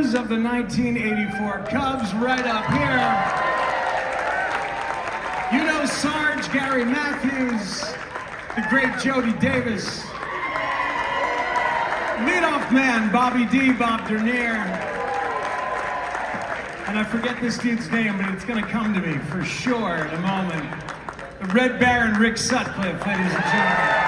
Cubs of the 1984 Cubs right up here. You know Sarge, Gary Matthews, the great Jody Davis. Leadoff man, Bobby D, Bob Dernier. And I forget this dude's name, but it's gonna come to me for sure in a moment. The Red Baron, Rick Sutcliffe, ladies and gentlemen.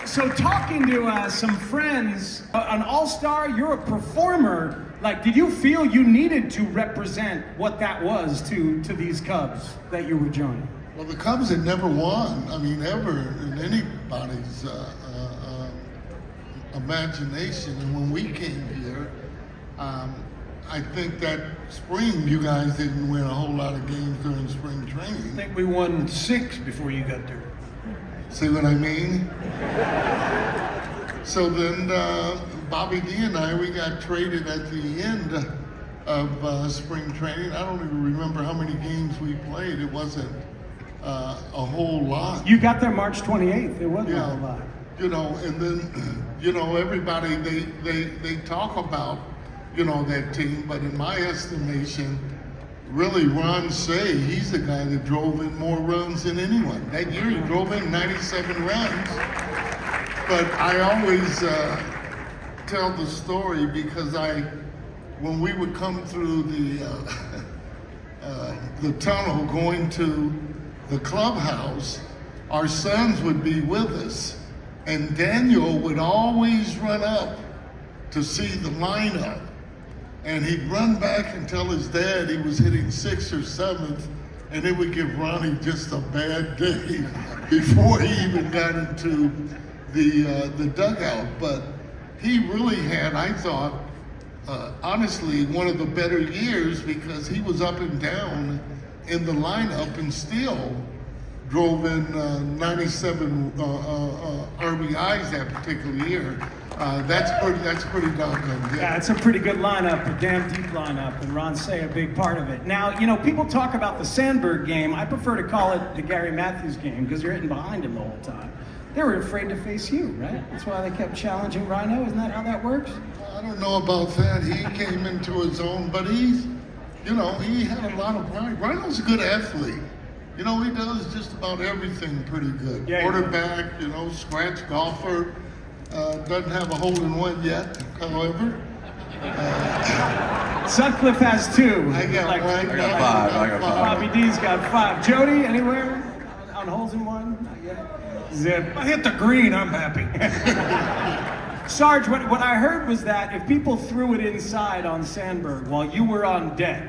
So talking to some friends, an all-star, you're a performer. Like, did you feel you needed to represent what that was to these Cubs that you were joining? Well, the Cubs had never won, I mean, ever in anybody's imagination. And when we came here, I think that spring you guys didn't win a whole lot of games during spring training. I think we won 6 before you got there. See what I mean? So then Bobby D and I, we got traded at the end of spring training. I don't even remember how many games we played. It wasn't a whole lot. You got there March 28th. It wasn't a whole lot. You know, and then, you know, everybody, they talk about, you know, that team, but in my estimation, really Ron Cey, he's the guy that drove in more runs than anyone. That year he drove in 97 runs. But I always tell the story because when we would come through the tunnel going to the clubhouse, our sons would be with us. And Daniel would always run up to see the lineup. And he'd run back and tell his dad he was hitting 6th or 7th, and it would give Ronnie just a bad day before he even got into the dugout. But he really had, I thought, honestly, one of the better years because he was up and down in the lineup and still drove in 97 RBIs that particular year. That's pretty doggone good. Yeah, it's a pretty good lineup, a damn deep lineup, and Ron Cey a big part of it. Now, you know, people talk about the Sandberg game. I prefer to call it the Gary Matthews game because you're hitting behind him the whole time. They were afraid to face you, right? That's why they kept challenging Rhino. Isn't that how that works? I don't know about that. He came into his own, but he's, you know, he had a lot of pride. Rhino's a good athlete. You know, he does just about everything pretty good. Yeah, quarterback, you know, scratch golfer. Doesn't have a hole-in-one yet, however. Sutcliffe has 2. I got one. I got 5. I got 5. Bobby D's got 5. Jody, anywhere on holes in one? Not yet. Zip. I hit the green, I'm happy. Sarge, what I heard was that if people threw it inside on Sandberg while you were on deck,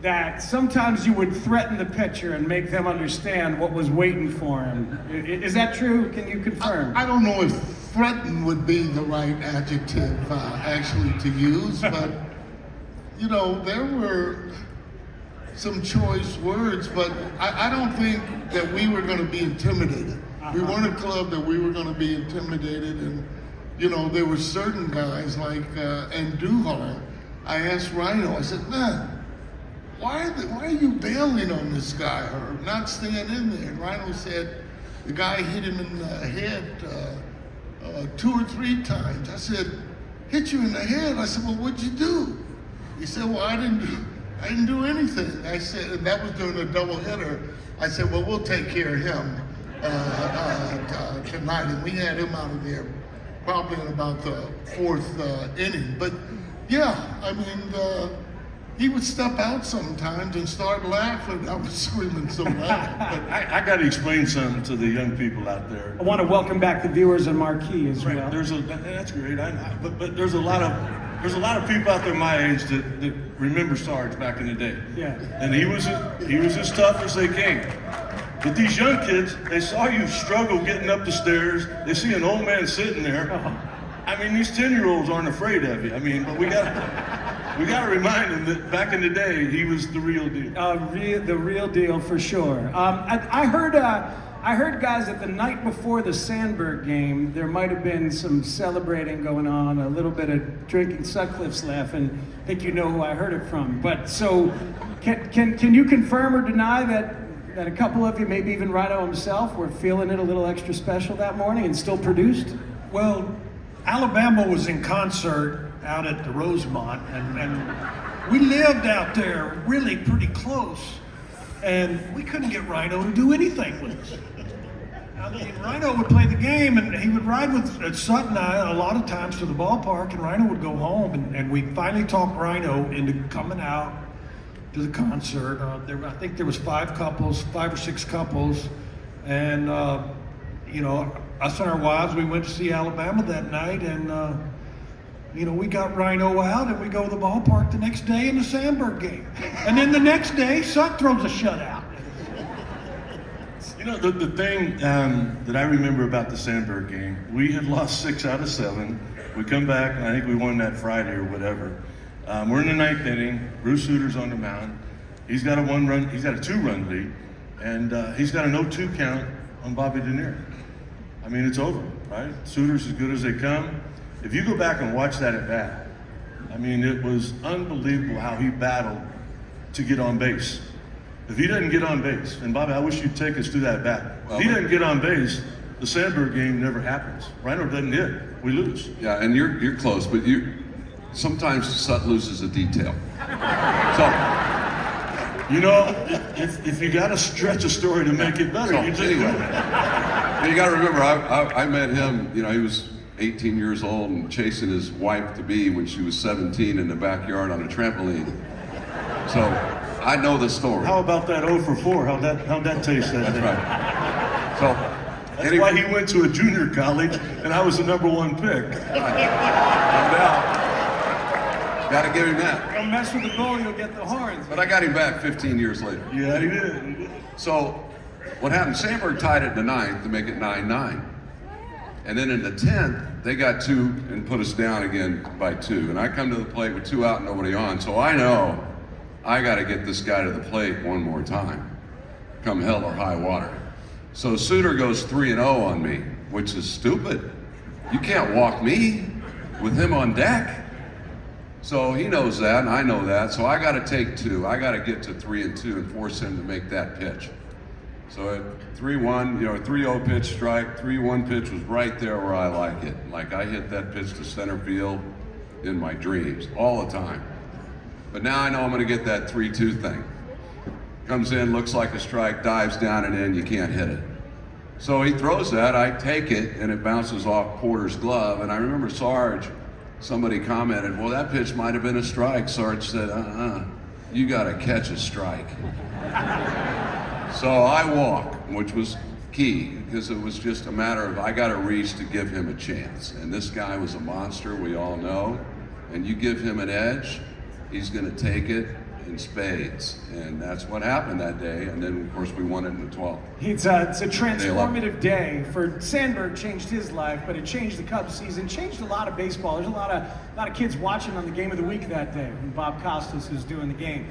that sometimes you would threaten the pitcher and make them understand what was waiting for him. Is that true? Can you confirm? I don't know if threaten would be the right adjective actually to use, but you know, there were some choice words, but I don't think that we were going to be intimidated. We weren't a club that we were going to be intimidated, and you know, there were certain guys like Andujar. I asked Rhino, I said, man, why are you bailing on this guy or not staying in there? And Rhino said, the guy hit him in the head 2 or 3 times. I said, hit you in the head? I said, well, what'd you do? He said, well, I didn't do anything. I said, and that was during a doubleheader. I said, well, we'll take care of him tonight. And we had him out of there probably in about the 4th inning. But yeah, I mean, he would step out sometimes and start laughing. I was screaming so loud. I got to explain something to the young people out there. I want to welcome back the viewers on Marquee as well. That's great. But there's a lot of people out there my age that remember Sarge back in the day. Yeah. And he was as tough as they came. But these young kids, they saw you struggle getting up the stairs. They see an old man sitting there. I mean, these 10-year-olds aren't afraid of you. I mean, but we got to remind them that back in the day, he was the real deal. The real deal for sure. I heard guys that the night before the Sandberg game, there might have been some celebrating going on, a little bit of drinking. Sutcliffe's laughing. I think you know who I heard it from. But so, can you confirm or deny that a couple of you, maybe even Rhino himself, were feeling it a little extra special that morning and still produced? Well, Alabama was in concert out at the Rosemont, and we lived out there really pretty close, and we couldn't get Rhino to do anything with us. I mean, Rhino would play the game, and he would ride with Sutton and I a lot of times to the ballpark, and Rhino would go home, and we finally talked Rhino into coming out to the concert. I think there was 5 or 6 couples, and you know, us and our wives, we went to see Alabama that night, and you know, we got Rhino out, and we go to the ballpark the next day in the Sandberg game, and then the next day, Sut throws a shutout. You know, the thing that I remember about the Sandberg game, we had lost 6 out of 7. We come back, and I think we won that Friday or whatever. We're in the 9th inning. Bruce Suter's on the mound. He's got a 2-run lead, and he's got a 0-2 count on Bobby Dernier. I mean, it's over, right? Suter's as good as they come. If you go back and watch that at bat, I mean, it was unbelievable how he battled to get on base. If he doesn't get on base, and Bobby, I wish you'd take us through that bat. If he doesn't get on base, the Sandberg game never happens. Rhino doesn't hit, we lose. Yeah, and you're close, but sometimes Sut loses a detail. So, You know, if you got to stretch a story to make it better, you just do it. you got to remember, I met him. You know, he was 18 years old and chasing his wife-to-be when she was 17 in the backyard on a trampoline. So I know the story. How about that 0 for 4? How'd that taste that day? That's right. So That's anyway, why he went to a junior college, and I was the #1 pick. no doubt. Got to give him that. Don't mess with the bull, you'll get the horns. But I got him back 15 years later. Yeah, he did. So what happened? Sandberg tied it in the 9th to make it 9-9. And then in the 10th, they got 2 and put us down again by 2. And I come to the plate with 2 out and nobody on. So I know I got to get this guy to the plate one more time, come hell or high water. So Suter goes 3-0 on me, which is stupid. You can't walk me with him on deck. So he knows that, and I know that. So I got to take 2. I got to get to 3-2 and force him to make that pitch. So at 3-1, you know, 3-0 pitch strike, 3-1 pitch was right there where I like it. Like I hit that pitch to center field in my dreams all the time. But now I know I'm going to get that 3-2 thing. Comes in, looks like a strike, dives down and in, you can't hit it. So he throws that, I take it, and it bounces off Porter's glove. And I remember Sarge, somebody commented, well, that pitch might have been a strike. Sarge said, you got to catch a strike. So I walk, which was key, because it was just a matter of I got to reach to give him a chance. And this guy was a monster, we all know. And you give him an edge, he's going to take it in spades. And that's what happened that day. And then, of course, we won it in the 12th. It's a transformative day for Sandberg. Changed his life, but it changed the Cubs season, changed a lot of baseball. There's a lot of kids watching on the Game of the Week that day when Bob Costas is doing the game.